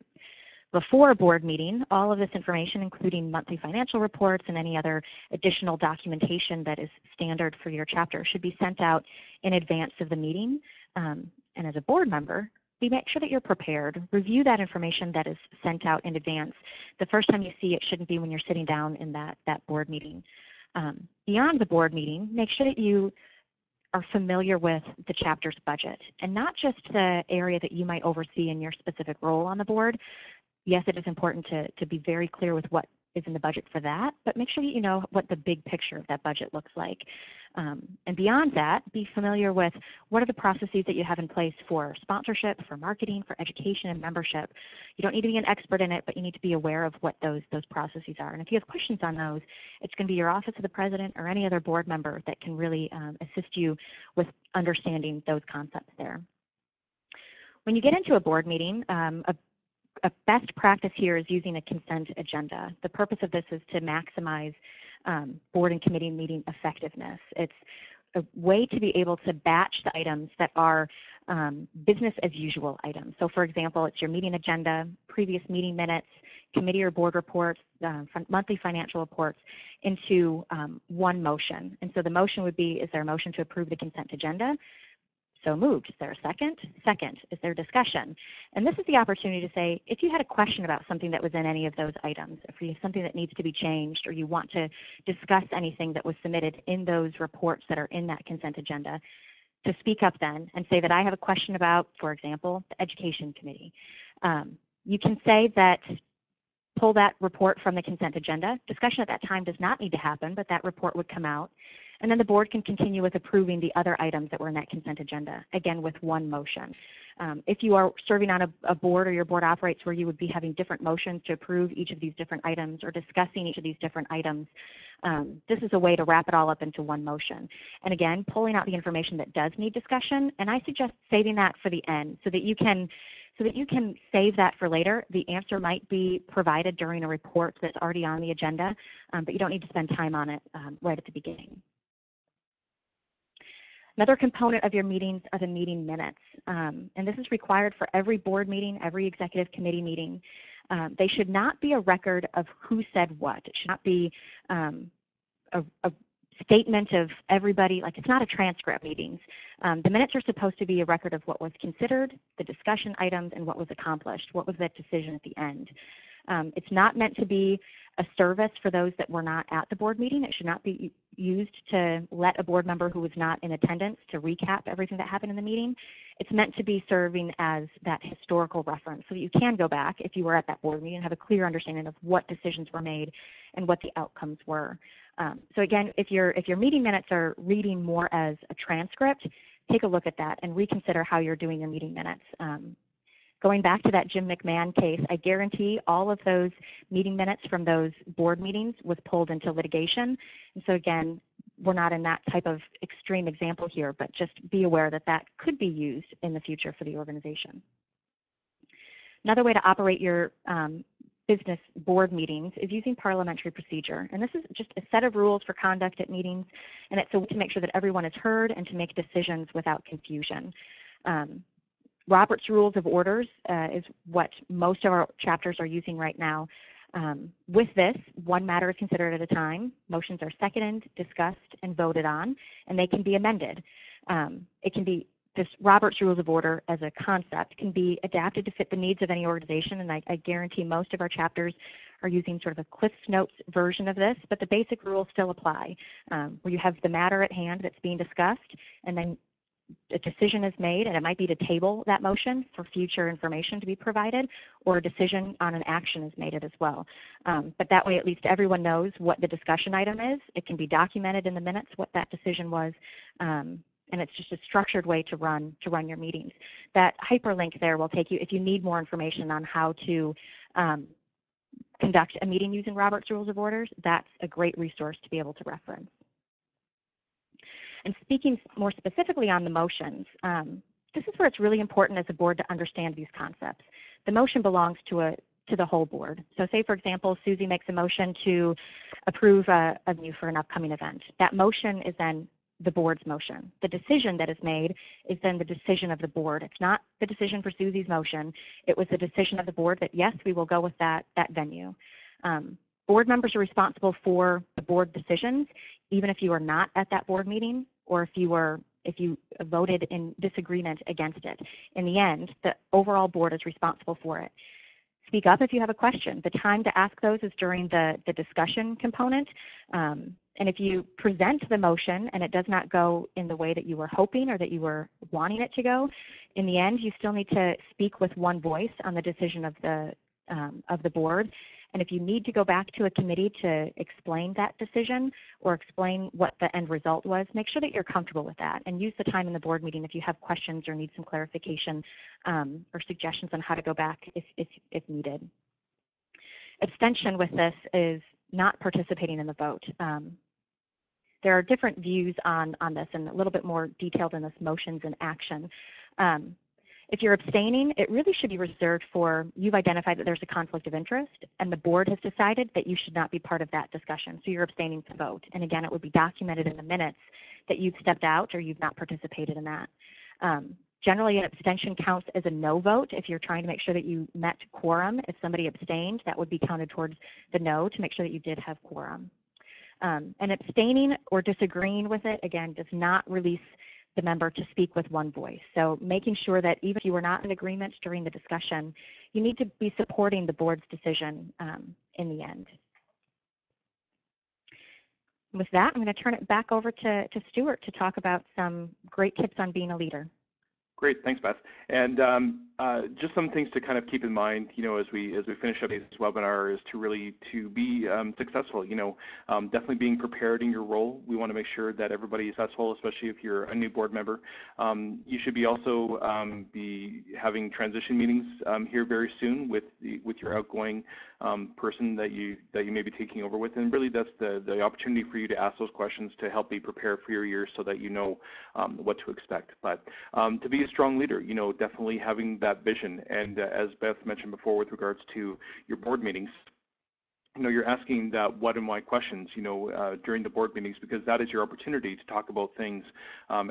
Speaker 3: Before a board meeting, all of this information, including monthly financial reports and any other additional documentation that is standard for your chapter, should be sent out in advance of the meeting. And as a board member, make sure that you're prepared. Review that information that is sent out in advance. The first time you see it shouldn't be when you're sitting down in that board meeting. Beyond the board meeting, make sure that you are familiar with the chapter's budget, and not just the area that you might oversee in your specific role on the board. Yes, it is important to be very clear with what is in the budget for that, but make sure that you know what the big picture of that budget looks like. And beyond that, be familiar with what are the processes that you have in place for sponsorship, for marketing, for education and membership. You don't need to be an expert in it, but you need to be aware of what those processes are. And if you have questions on those, it's going to be your Office of the President or any other board member that can really assist you with understanding those concepts there. When you get into a board meeting, a best practice here is using a consent agenda. The purpose of this is to maximize board and committee meeting effectiveness. It's a way to be able to batch the items that are business as usual items. So for example, it's your meeting agenda, previous meeting minutes, committee or board reports, monthly financial reports into one motion. And so the motion would be, is there a motion to approve the consent agenda? So moved. Is there a second? Second. Is there discussion? And this is the opportunity to say, if you had a question about something that was in any of those items, if you have something that needs to be changed, or you want to discuss anything that was submitted in those reports that are in that consent agenda, to speak up then and say that I have a question about, for example, the Education Committee. You can say that, pull that report from the consent agenda. Discussion at that time does not need to happen, but that report would come out. And then the board can continue with approving the other items that were in that consent agenda, again with one motion. If you are serving on a board or your board operates where you would be having different motions to approve each of these different items or discussing each of these different items, this is a way to wrap it all up into one motion. And again, pulling out the information that does need discussion, and I suggest saving that for the end so that you can save that for later. The answer might be provided during a report that's already on the agenda, but you don't need to spend time on it right at the beginning. Another component of your meetings are the meeting minutes, and this is required for every board meeting, every executive committee meeting. They should not be a record of who said what. It should not be a statement of everybody, like it's not a transcript meetings. The minutes are supposed to be a record of what was considered, the discussion items, and what was accomplished, what was that decision at the end. It's not meant to be a service for those that were not at the board meeting. It should not be used to let a board member who was not in attendance to recap everything that happened in the meeting. It's meant to be serving as that historical reference so that you can go back if you were at that board meeting and have a clear understanding of what decisions were made and what the outcomes were. So again, if your meeting minutes are reading more as a transcript, take a look at that and reconsider how you're doing your meeting minutes. Going back to that Jim McMahon case, I guarantee all of those meeting minutes from those board meetings was pulled into litigation. And so again, we're not in that type of extreme example here, but just be aware that that could be used in the future for the organization. Another way to operate your business board meetings is using parliamentary procedure. And this is just a set of rules for conduct at meetings, and it's a way to make sure that everyone is heard and to make decisions without confusion. Robert's Rules of Orders is what most of our chapters are using right now. With this, one matter is considered at a time. Motions are seconded, discussed, and voted on, and they can be amended. It can be this Robert's Rules of Order as a concept can be adapted to fit the needs of any organization, and I guarantee most of our chapters are using sort of a Cliff's Notes version of this, but the basic rules still apply, where you have the matter at hand that's being discussed, and then a decision is made, and it might be to table that motion for future information to be provided, or a decision on an action is made as well. But that way, at least everyone knows what the discussion item is. It can be documented in the minutes what that decision was, and it's just a structured way to run your meetings. That hyperlink there will take you, if you need more information on how to conduct a meeting using Robert's Rules of Orders, that's a great resource to be able to reference. And speaking more specifically on the motions, this is where it's really important as a board to understand these concepts. The motion belongs to the whole board. So say, for example, Susie makes a motion to approve a venue for an upcoming event. That motion is then the board's motion. The decision that is made is then the decision of the board. It's not the decision for Susie's motion. It was the decision of the board that, yes, we will go with that venue. Board members are responsible for the board decisions, even if you are not at that board meeting or if you voted in disagreement against it. In the end, the overall board is responsible for it. Speak up if you have a question. The time to ask those is during the discussion component. And if you present the motion and it does not go in the way that you were hoping or that you were wanting it to go, in the end, you still need to speak with one voice on the decision of the board. And if you need to go back to a committee to explain that decision or explain what the end result was, make sure that you're comfortable with that and use the time in the board meeting if you have questions or need some clarification or suggestions on how to go back if needed. Abstention with this is not participating in the vote. There are different views on this and a little bit more detailed in this motions and action. If you're abstaining, it really should be reserved for you've identified that there's a conflict of interest and the board has decided that you should not be part of that discussion. So you're abstaining from vote. And again, it would be documented in the minutes that you've stepped out or you've not participated in that. Generally, an abstention counts as a no vote. If you're trying to make sure that you met quorum, if somebody abstained, that would be counted towards the no to make sure that you did have quorum. And abstaining or disagreeing with it, again, does not release the member to speak with one voice. So making sure that even if you were not in agreement during the discussion, you need to be supporting the board's decision in the end. With that, I'm going to turn it back over to Stuart to talk about some great tips on being a leader.
Speaker 2: Great, thanks, Beth. And just some things to kind of keep in mind, as we finish up this webinar, is to be successful. Definitely being prepared in your role. We want to make sure that everybody is successful, especially if you're a new board member. You should be also be having transition meetings here very soon with your outgoing person that you may be taking over with, and really that's the opportunity for you to ask those questions to help be prepared for your year so that you know what to expect. But to be a strong leader, definitely having that vision, and as Beth mentioned before with regards to your board meetings, you're asking that what and why questions, during the board meetings, because that is your opportunity to talk about things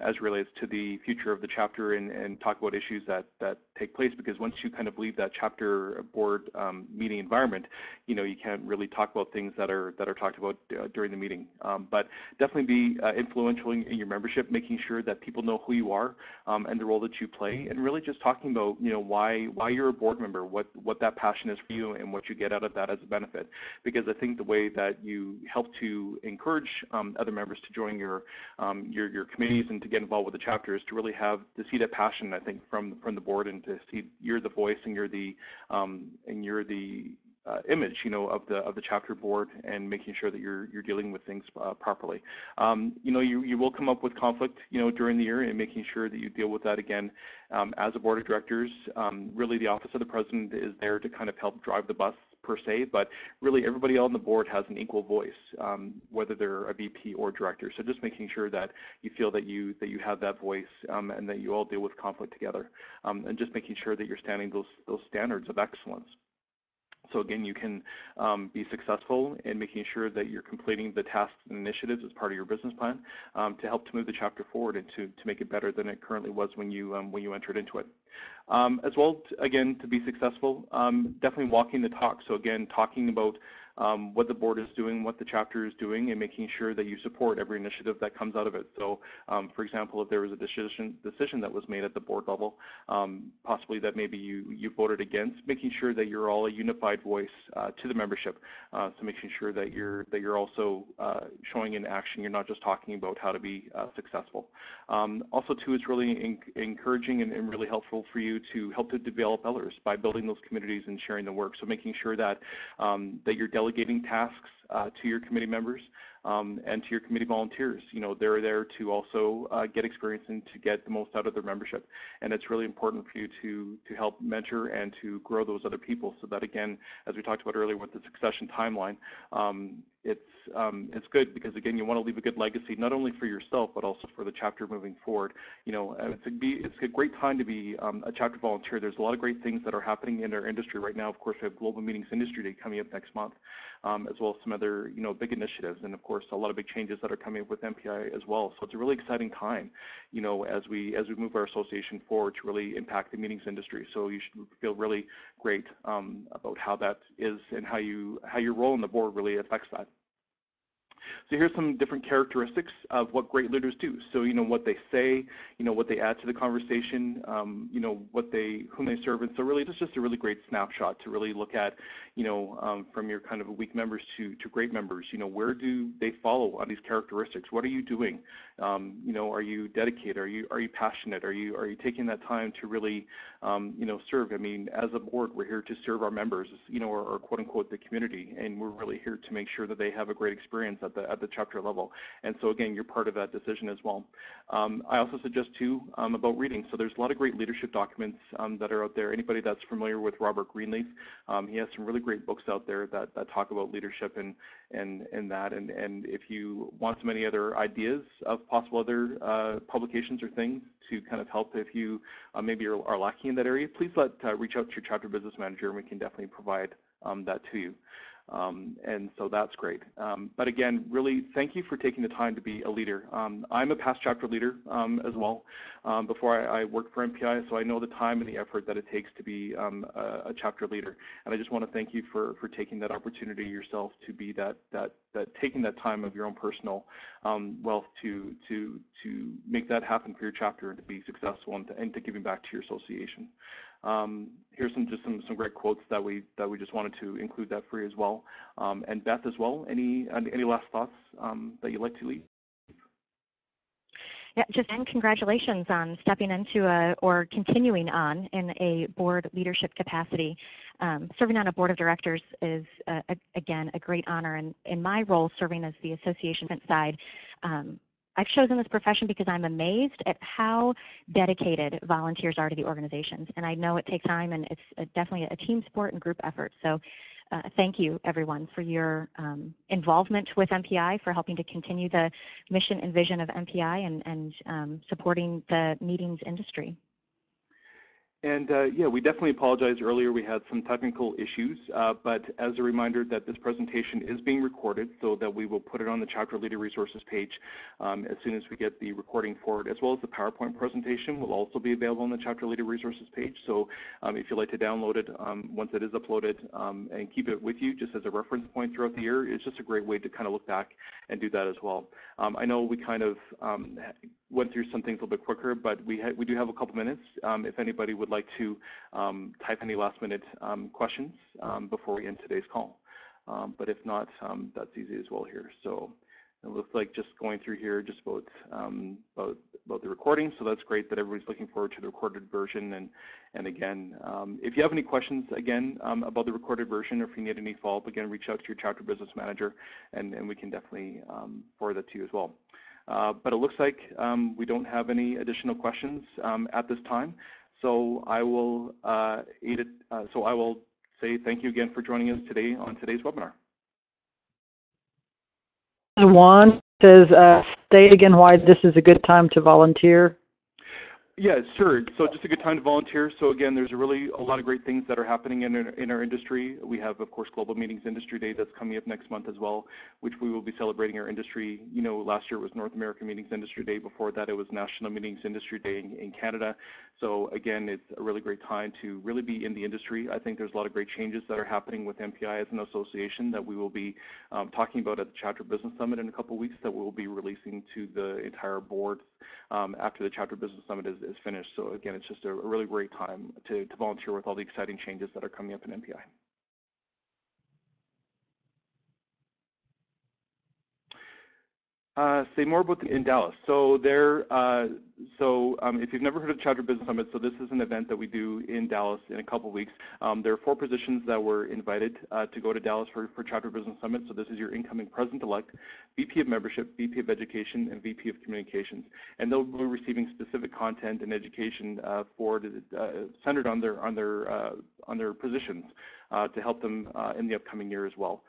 Speaker 2: as relates to the future of the chapter and talk about issues that take place, because once you kind of leave that chapter board meeting environment, you can't really talk about things that are talked about during the meeting. But definitely be influential in your membership, making sure that people know who you are and the role that you play, and really just talking about, why you're a board member, what that passion is for you, and what you get out of that as a benefit. Because I think the way that you help to encourage other members to join your committees and to get involved with the chapter is to really to see that passion, I think, from the board, and to see you're the voice and you're the image, of the chapter board, and making sure that you're dealing with things properly. You will come up with conflict, during the year, and making sure that you deal with that again as a board of directors. Really, the office of the president is there to kind of help drive the bus, per se, but really everybody on the board has an equal voice, whether they're a VP or director. So just making sure that you feel that you have that voice, and that you all deal with conflict together, and just making sure that you're standing those standards of excellence. So again, you can be successful in making sure that you're completing the tasks and initiatives as part of your business plan to help to move the chapter forward and to make it better than it currently was when you entered into it. As well, again, to be successful, definitely walking the talk. So again, talking about what the board is doing, what the chapter is doing, and making sure that you support every initiative that comes out of it. So, for example, if there was a decision that was made at the board level, possibly that maybe you voted against, making sure that you're all a unified voice to the membership. So making sure that you're also showing in action. You're not just talking about how to be successful. Also, too, it's really encouraging and really helpful for you to help to develop others by building those communities and sharing the work. So making sure that that you're delegating tasks to your committee members and to your committee volunteers. You know, they're there to also get experience and to get the most out of their membership. And it's really important for you to help mentor and to grow those other people so that, again, as we talked about earlier with the succession timeline, it's good because, again, you want to leave a good legacy, not only for yourself, but also for the chapter moving forward. You know, it's a great time to be a chapter volunteer. There's a lot of great things that are happening in our industry right now. Of course, we have Global Meetings Industry Day coming up next month, as well as some other, you know, big initiatives, and of course, a lot of big changes that are coming up with MPI as well. So it's a really exciting time, you know, as we move our association forward to really impact the meetings industry. So you should feel really great about how that is and how your role on the board really affects that. So here's some different characteristics of what great leaders do. So, you know, what they say, you know, what they add to the conversation, you know, whom they serve. And so really, it's just a really great snapshot to really look at, you know, from your kind of weak members to great members. You know, where do they follow on these characteristics? What are you doing? You know, are you dedicated? Are you passionate? Are you taking that time to really, you know, serve? I mean, as a board, we're here to serve our members, you know, or quote unquote the community, and we're really here to make sure that they have a great experience at the chapter level. And so again, you're part of that decision as well. I also suggest too about reading. So there's a lot of great leadership documents that are out there. Anybody that's familiar with Robert Greenleaf, he has some really great books out there that talk about leadership and that. And if you want some any other ideas of possible other publications or things to kind of help if you maybe are lacking in that area, please reach out to your chapter business manager, and we can definitely provide that to you. And so that's great. But again, really, thank you for taking the time to be a leader. I'm a past chapter leader as well. Before I worked for MPI, so I know the time and the effort that it takes to be a chapter leader. And I just want to thank you for taking that opportunity yourself to be taking that time of your own personal wealth to make that happen for your chapter and to be successful and to giving back to your association. Here's some great quotes that we just wanted to include that for you as well. And Beth as well, any last thoughts that you'd like to leave?
Speaker 3: Yeah, just and congratulations on stepping into or continuing on in a board leadership capacity. Serving on a board of directors is, again, a great honor. And in my role, serving as the association side, I've chosen this profession because I'm amazed at how dedicated volunteers are to the organizations. And I know it takes time, and it's definitely a team sport and group effort. So thank you, everyone, for your involvement with MPI, for helping to continue the mission and vision of MPI and supporting the meetings industry.
Speaker 2: And yeah, we definitely apologize earlier. We had some technical issues, but as a reminder that this presentation is being recorded, so that we will put it on the Chapter Leader Resources page as soon as we get the recording forward, as well as the PowerPoint presentation will also be available on the Chapter Leader Resources page. So if you'd like to download it once it is uploaded and keep it with you just as a reference point throughout the year, it's just a great way to kind of look back and do that as well. I know we kind of went through some things a little bit quicker, but we do have a couple minutes if anybody would like to type any last-minute questions before we end today's call. But if not, that's easy as well here. So it looks like just going through here just about the recording. So that's great that everybody's looking forward to the recorded version. And again, if you have any questions, again, about the recorded version, or if you need any follow-up, again, reach out to your chapter business manager, and we can definitely forward that to you as well. But it looks like we don't have any additional questions at this time. So I will say thank you again for joining us today on today's webinar.
Speaker 1: Juan says, state again why this is a good time to volunteer.
Speaker 2: Yeah, sure. So just a good time to volunteer. So again, there's a lot of great things that are happening in our industry. We have, of course, Global Meetings Industry Day that's coming up next month as well, which we will be celebrating our industry. You know, last year was North American Meetings Industry Day. Before that, it was National Meetings Industry Day in Canada. So again, it's a really great time to really be in the industry. I think there's a lot of great changes that are happening with MPI as an association that we will be talking about at the Chapter Business Summit in a couple of weeks, that we'll be releasing to the entire board after the Chapter Business Summit is finished. So again, it's just a really great time to volunteer with all the exciting changes that are coming up in MPI. Say more about in Dallas. So if you've never heard of Chapter Business Summit, so this is an event that we do in Dallas in a couple of weeks. There are 4 positions that were invited to go to Dallas for Chapter Business Summit. So this is your incoming president-elect, VP of Membership, VP of Education, and VP of Communications. And they'll be receiving specific content and education centered on their positions to help them in the upcoming year as well.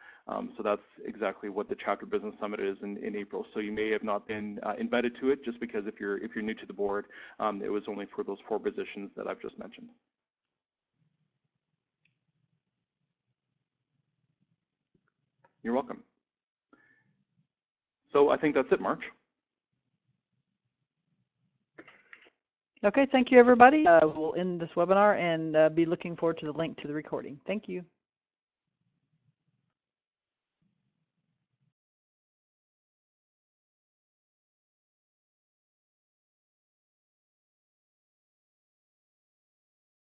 Speaker 2: So that's exactly what the Chapter Business Summit is in April. So you may have not been invited to it just because if you're new to the board, it was only for those 4 positions that I've just mentioned. You're welcome. So I think that's it, March.
Speaker 1: Okay, thank you, everybody. We'll end this webinar and be looking forward to the link to the recording. Thank you.